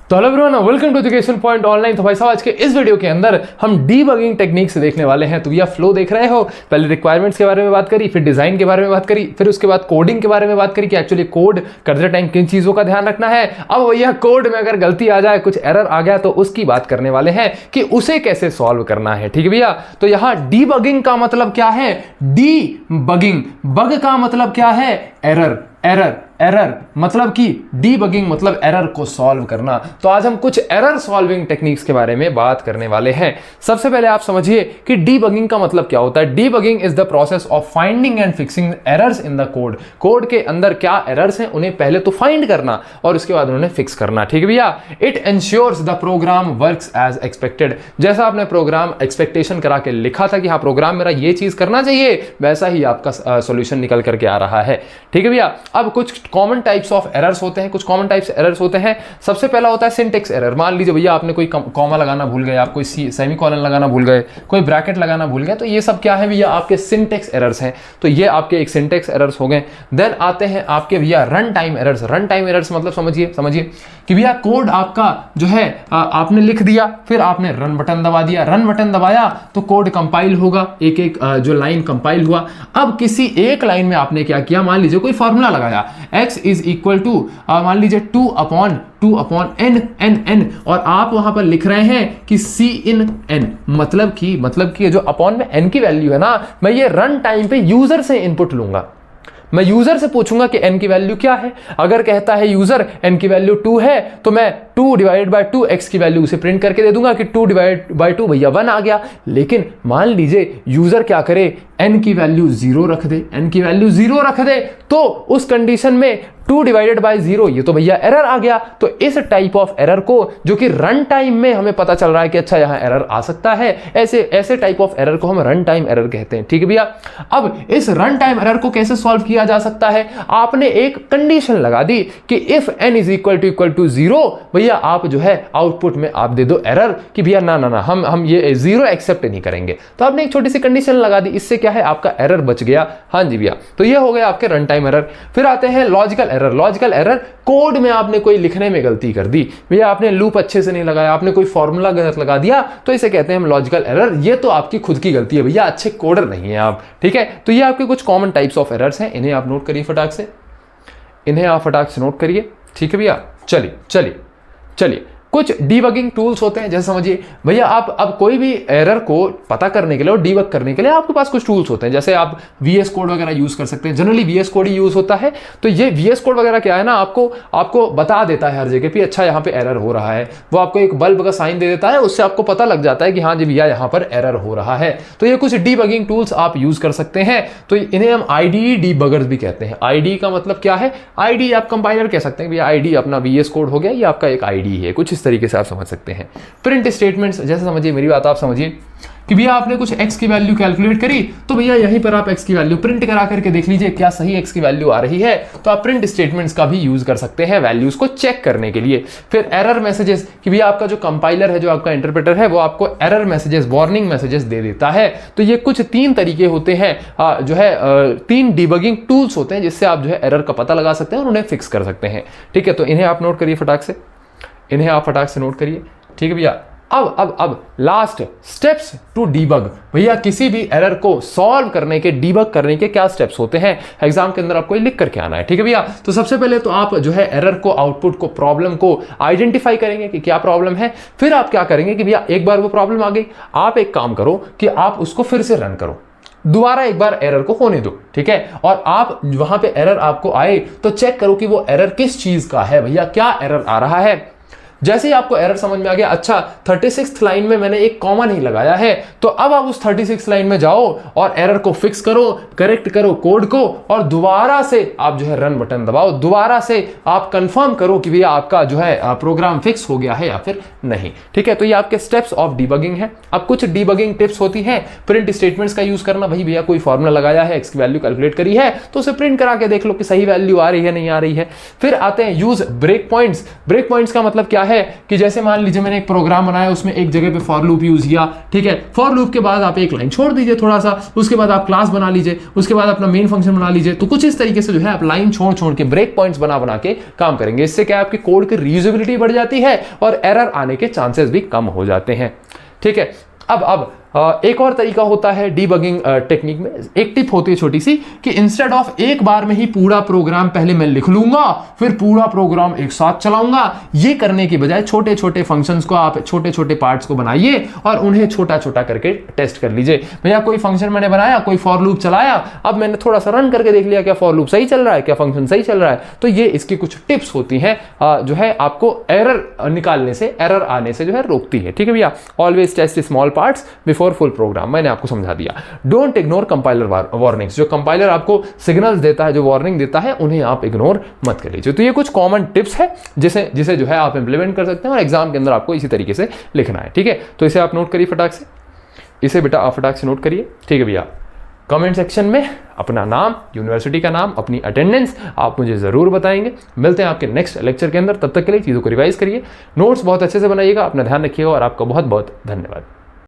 तो hello everyone, welcome to education point online. तो भाई साहब, आज के इस वीडियो के अंदर हम डीबगिंग टेक्निक से देखने वाले हैं। तो भैया फ्लो देख रहे हो, पहले रिक्वायरमेंट्स के बारे में बात करी, फिर डिजाइन के बारे में बात करी, फिर उसके बाद कोडिंग के बारे में बात करी कि एक्चुअली कोड करते टाइम किन चीजों का ध्यान रखना है। अब भैया कोड में अगर गलती आ जाए, कुछ एरर आ गया, तो उसकी बात करने वाले हैं कि उसे कैसे सॉल्व करना है। ठीक है भैया, तो यहां डीबगिंग का मतलब क्या है? डीबगिंग, बग का मतलब क्या है? एरर। एरर एरर मतलब कि डीबगिंग मतलब एरर को सॉल्व करना। तो आज हम कुछ एरर सॉल्विंग टेक्निक्स के बारे में बात करने वाले हैं। सबसे पहले आप समझिए कि डीबगिंग का मतलब क्या होता है। Debugging is the process of finding and fixing errors in the code. Code के अंदर क्या एरर्स हैं उन्हें पहले तो फाइंड करना और उसके बाद उन्हें फिक्स करना। ठीक है भैया, it ensures the program works as expected. जैसा आपने प्रोग्राम एक्सपेक्टेशन करा के लिखा था कि हाँ प्रोग्राम मेरा ये चीज करना चाहिए, वैसा ही आपका सॉल्यूशन निकल करके आ रहा है। ठीक है भैया, अब कुछ कॉमन टाइप्स ऑफ एरर्स होते हैं। कुछ कॉमन टाइप्स एरर्स होते हैं। सबसे पहला होता है सिंटेक्स एरर। मान लीजिए भैया आपने कोई कॉमा लगाना भूल गए, आप कोई सेमीकोलन लगाना भूल गए, कोई ब्रैकेट लगाना भूल गए, तो ये सब क्या है भैया? आपके सिंटेक्स एरर्स हैं। तो ये आपके एक सिंटेक्स एरर्स हो गए। देन आते हैं आपके भैया run time errors. Run time errors मतलब समझिए कि भैया कोड आपका जो है आपने लिख दिया, फिर आपने रन बटन दबा दिया। रन बटन दबाया तो कोड कंपाइल होगा, एक एक जो लाइन कंपाइल हुआ। अब किसी एक लाइन में आपने क्या किया, मान लीजिए कोई फॉर्मूला लगाया, x इज इक्वल टू मान लीजिए 2 अपॉन n, और आप वहां पर लिख रहे हैं कि c in n, मतलब कि जो अपॉन में n की वैल्यू है ना, मैं ये रन टाइम पे यूजर से इनपुट लूंगा। मैं यूजर से पूछूंगा कि n की वैल्यू क्या है। अगर कहता है यूजर n की वैल्यू 2 है, तो मैं 2 डिवाइडेड बाय 2 x की वैल्यू उसे प्रिंट करके दे दूंगा कि 2 डिवाइड बाय 2 भैया 1 आ गया। लेकिन मान लीजिए यूजर क्या करे, n की वैल्यू 0 रख दे। n की वैल्यू 0 रख दे तो उस कंडीशन में 2 डिवाइडेड बाय 0, ये तो भैया एरर आ गया। तो इस टाइप ऑफ एरर को, जो कि रन टाइम में हमें पता चल रहा है कि अच्छा यहां एरर आ सकता है, ऐसे टाइप ऑफ एरर को हम रन टाइम एरर कहते हैं। ठीक है भैया, अब इस रन टाइम एरर को कैसे सॉल्व किया जा सकता है? आपने एक कंडीशन लगा दी कि if n is equal to 0, भैया आप जो है आउटपुट में आप दे दो एरर कि भैया ना हम ये 0 एक्सेप्ट नहीं करेंगे। तो आपने एक छोटी सी कंडीशन लगा दी, इससे क्या है आपका एरर बच गया। हाँ जी भैया, तो ये हो गया आपके रन टाइम एरर। फिर आते हैं logical error. Logical error, code में आपने कोई लिखने में गलती कर दी, भैया आपने लूप अच्छे से नहीं लगाया, आपने कोई फॉर्मूला गलत लगा दिया, तो इसे कहते हैं हम लॉजिकल एरर। ये तो आपकी खुद की गलती है भैया, अच्छे कोडर नहीं है आप। ठीक है, तो ये आपके कुछ कॉमन टाइप्स ऑफ एरर्स हैं, इन्हें आप नोट करिए फटाक से, इन्हें आप फटाक से नोट करिए। ठीक है भैया, चलिए कुछ डीबगिंग टूल्स होते हैं। जैसे समझिए भैया, आप अब कोई भी एरर को पता करने के लिए और डीबग करने के लिए आपके पास कुछ टूल्स होते हैं। जैसे आप VS कोड वगैरह यूज कर सकते हैं, जनरली VS कोड ही यूज होता है। तो ये VS कोड वगैरह क्या है ना, आपको बता देता है हर जगह पे, अच्छा यहाँ पे एरर हो रहा है। वो आपको एक बल्ब का साइन दे देता है, उससे आपको पता लग जाता है कि हाँ जी भैया यहाँ पर एरर हो रहा है। तो ये कुछ डीबगिंग टूल्स आप यूज कर सकते हैं। तो इन्हें हम IDE डीबगर्स भी कहते हैं। IDE का मतलब क्या है? IDE आप कंपाइलर कह सकते हैं भैया, IDE अपना VS कोड हो गया, ये आपका एक IDE है। कुछ इस तरीके से आप समझ सकते हैं। प्रिंट स्टेटमेंट्स, जैसे समझिए मेरी बात, आप समझिए कि भैया आपने कुछ x की वैल्यू कैलकुलेट करी, तो भैया यहीं पर आप x की वैल्यू प्रिंट करा करके देख लीजिए क्या सही x की वैल्यू आ रही है। तो आप प्रिंट स्टेटमेंट्स का भी यूज कर सकते हैं वैल्यूज को चेक करने के लिए। फिर एरर मैसेजेस, कि भैया आपका जो कंपाइलर है, जो आपका इंटरप्रेटर है, वो आपको एरर मैसेजेस, वार्निंग मैसेजेस दे देता है। तो ये कुछ 3 तरीके होते हैं, जो है 3 डीबगिंग टूल्स होते हैं जिससे आप जो है एरर का पता लगा सकते हैं और उन्हें फिक्स कर सकते हैं। ठीक है, तो इन्हें आप नोट करिए फटाक से, इन्हें आप फटाक से नोट करिए। ठीक है भैया, अब लास्ट स्टेप्स टू डीबग। भैया किसी भी एरर को सॉल्व करने के, डीबग करने के क्या स्टेप्स होते हैं, एग्जाम के अंदर आपको लिख करके आना है। ठीक है भैया, तो सबसे पहले तो आप जो है एरर को, आउटपुट को, प्रॉब्लम को आइडेंटिफाई करेंगे कि क्या प्रॉब्लम है। फिर आप क्या करेंगे कि भैया एक बार वो प्रॉब्लम आ गई, आप एक काम करो कि आप उसको फिर से रन करो, दोबारा एक बार एरर को होने दो। ठीक है, और आप वहां पे एरर आपको आए तो चेक करो कि वो एरर किस चीज का है, भैया क्या एरर आ रहा है। जैसे ही आपको एरर समझ में आ गया, अच्छा 36th लाइन में मैंने एक कॉमा नहीं लगाया है, तो अब आप उस 36th लाइन में जाओ और एरर को फिक्स करो, करेक्ट करो कोड को, और दोबारा से आप जो है रन बटन दबाओ, दोबारा से आप कंफर्म करो कि भैया आपका जो है प्रोग्राम फिक्स हो गया है या फिर नहीं। ठीक है, तो ये आपके स्टेप्स ऑफ डीबगिंग है। अब कुछ डीबगिंग टिप्स होती हैं, प्रिंट स्टेटमेंट्स का यूज करना। भाई भैया कोई फॉर्मूला लगाया है, x की वैल्यू कैलकुलेट करी है, तो उसे प्रिंट करा के देख लो कि सही वैल्यू आ रही है नहीं आ रही है। फिर आते हैं use break points. Break points का मतलब क्या है कि जैसे मान लीजिए मैंने एक प्रोग्राम बनाया, उसमें एक जगह पे फॉर लूप यूज किया, ठीक है। फॉर लूप के बाद आप एक लाइन छोड़ दीजिए थोड़ा सा, उसके बाद आप क्लास बना लीजिए, उसके बाद अपना मेन फंक्शन बना लीजिए। तो कुछ इस तरीके से जो है आप लाइन छोड़ छोड़ के ब्रेक पॉइंट्स बना बना के काम करेंगे। इससे क्या आपकी कोड की रीयूजेबिलिटी बढ़ जाती है और एरर आने के चांसेस भी कम हो जाते हैं, ठीक है। अब एक और तरीका होता है डीबगिंग टेक्निक में, एक टिप होती है छोटी सी कि इंस्टेड ऑफ एक बार में ही पूरा प्रोग्राम पहले मैं लिख लूंगा फिर पूरा प्रोग्राम एक साथ चलाऊंगा, ये करने की बजाय छोटे छोटे फंक्शंस को आप छोटे छोटे पार्ट्स को बनाइए और उन्हें छोटा छोटा करके टेस्ट कर लीजिए। भैया कोई फंक्शन मैंने बनाया, कोई फॉर लूप चलाया, अब मैंने थोड़ा सा रन करके देख लिया क्या फॉर लूप सही चल रहा है, क्या फंक्शन सही चल रहा है। तो ये इसकी कुछ टिप्स होती हैं जो है आपको एरर निकालने से, एरर आने से जो है रोकती है, ठीक है भैया। Always test small parts before full program, मैंने आपको समझा दिया। डोंट इग्नोर कंपाइलर वार्निंग्स, जो कंपाइलर आपको सिग्नल्स देता है, जो वार्निंग देता है, उन्हें आप इग्नोर मत कर लीजिए। तो ये कुछ कॉमन टिप्स है जिसे जो है आप इंप्लीमेंट कर सकते हैं और एग्जाम के अंदर आपको इसी तरीके से लिखना है, ठीक है। तो इसे आप नोट करिए फटाक से, इसे बेटा आप फटाक से नोट करिए, ठीक है भैया। कमेंट सेक्शन में अपना नाम, यूनिवर्सिटी का नाम, अपनी अटेंडेंस आप मुझे ज़रूर बताएंगे। मिलते हैं आपके नेक्स्ट लेक्चर के अंदर, तब तक के लिए चीज़ों को रिवाइज करिए, नोट्स बहुत अच्छे से बनाइएगा, अपना ध्यान रखिएगा और आपका बहुत बहुत धन्यवाद।